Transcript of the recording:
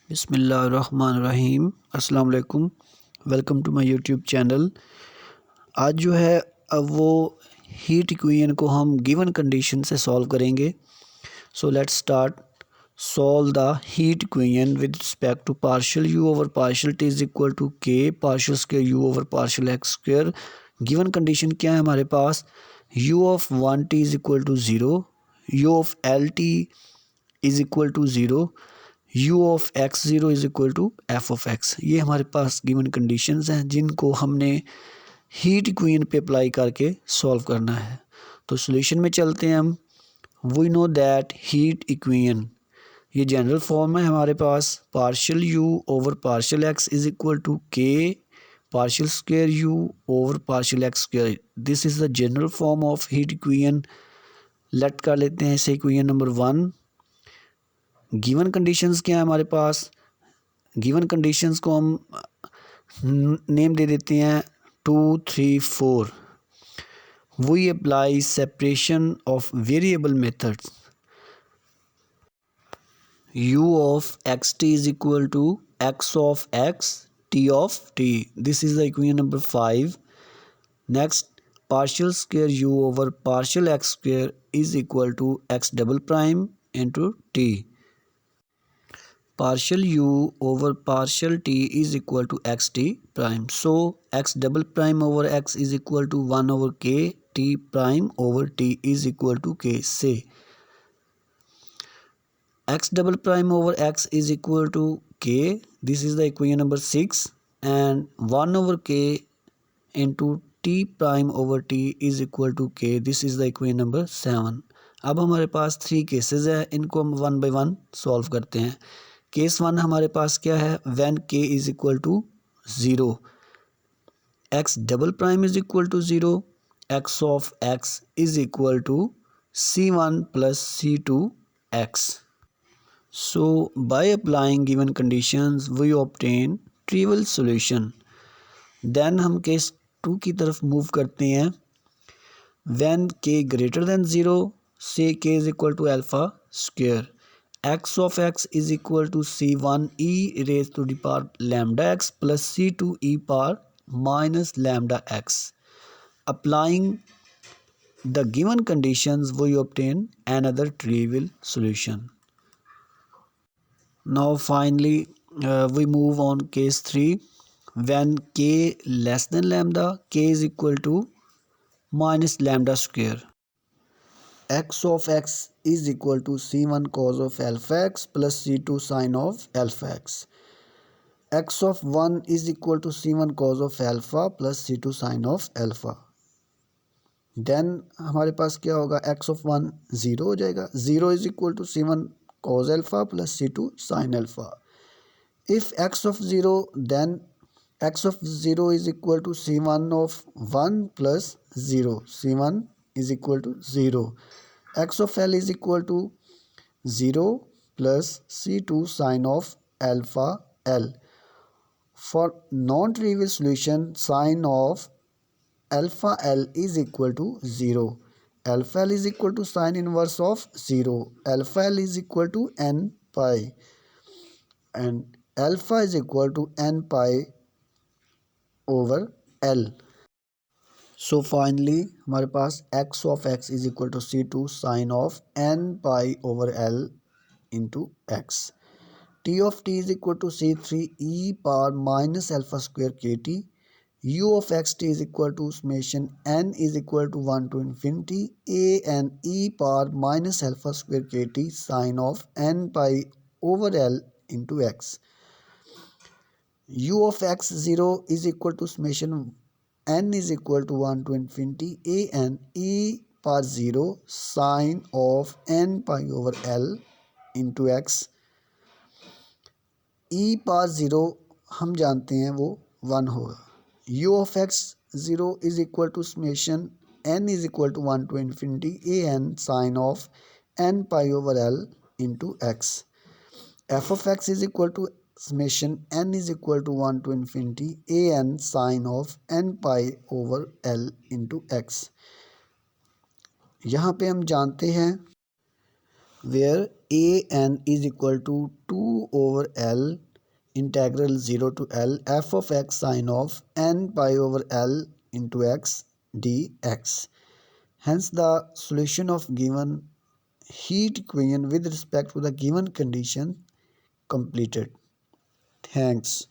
बिस्मिल्लाहिर्रहमानिर्रहीम। अस्सलाम वालेकुम। Welcome to my YouTube channel. आज जो है अब वो हीट इक्वेशन को हम गिवन कंडीशन से सॉल्व करेंगे। So let's start. Solve the heat equation with respect to partial u over partial t is equal to k partial square u over partial x square. Given condition क्या है हमारे पास? U of 1t is equal to 0, u of L T is equal to 0, u of x zero is equal to f of x. ये हमारे पास given conditions हैं जिनको हमने हीट इक्वेशन पे अप्लाई करके सॉल्व करना है। तो सॉल्यूशन में चलते हैं हम। We know that heat equation, ये जनरल फॉर्म है हमारे पास। Partial u over partial x is equal to k partial square u over partial x square. This is the general form of heat equation. Let कर लेते हैं इसे equation number 1। Given conditions क्या है हमारे पास? गिवन कंडीशंस को हम नेम दे देते हैं 2, 3, 4। We apply separation of variable methods. u of x T is equal to x of x t of t। This is the equation number 5। Next, partial square u over partial x square is equal to x double prime into t। Partial u over partial t is equal to xt prime. So x double prime over x is equal to 1 over k, t prime over t is equal to k. Say x double prime over x is equal to k. This is the equation number 6, and 1 over k into t prime over t is equal to k. This is the equation number 7. अब हमारे पास 3 cases है, इनको हम 1 by 1 solve करते हैं। Case 1 हमारे पास क्या है? When k is equal to 0, x double prime is equal to 0, x of x is equal to c1 plus c2 x। So by applying given conditions we obtain trivial solution. Then हम case 2 की तरफ move करते हैं। When k greater than 0, से k is equal to alpha square. x of x is equal to c1 e raised to the power lambda x plus c2 e power minus lambda x. Applying the given conditions, we obtain another trivial solution. Now finally we move on case 3. When k less than lambda, k is equal to minus lambda square. x of x is equal to c1 cos of alpha x plus c2 sin of alpha x. x of 1 is equal to c1 cos of alpha plus c2 sin of alpha. Then हमारे पास क्या होगा? x of 1 0 हो जाएगा। 0 is equal to c1 cos alpha plus c2 sin alpha. If x of 0, then x of 0 is equal to c1 of 1 plus 0. c1 is equal to 0. x of l is equal to 0 plus c2 sin of alpha l. For non-trivial solution, sin of alpha l is equal to 0. Alpha l is equal to sin inverse of 0. Alpha l is equal to n pi, and alpha is equal to n pi over l. So finally हमारे पास x of x is equal to c2 sine of n pi over l into x. t of t is equal to c3 e power minus alpha square k t. u of x T is equal to summation n is equal to 1 to infinity a n e power minus alpha square k t sine of n pi over l into x. u of x zero is equal to summation n is equal to 1 to infinity a n e power 0 sine of n pi over l into x। e power 0 हम जानते हैं वो 1 होगा। u of x 0 is equal to summation n is equal to 1 to infinity a n sine of n pi over l into x। f of x is equal to summation n is equal to 1 to infinity a n sine of n pi over l into x। यहाँ पे हम जानते हैं where a n is equal to 2 over L integral 0 to L f of x sine of n pi over L into x dx. Hence the solution of given heat equation with respect to the given condition completed. Thanks.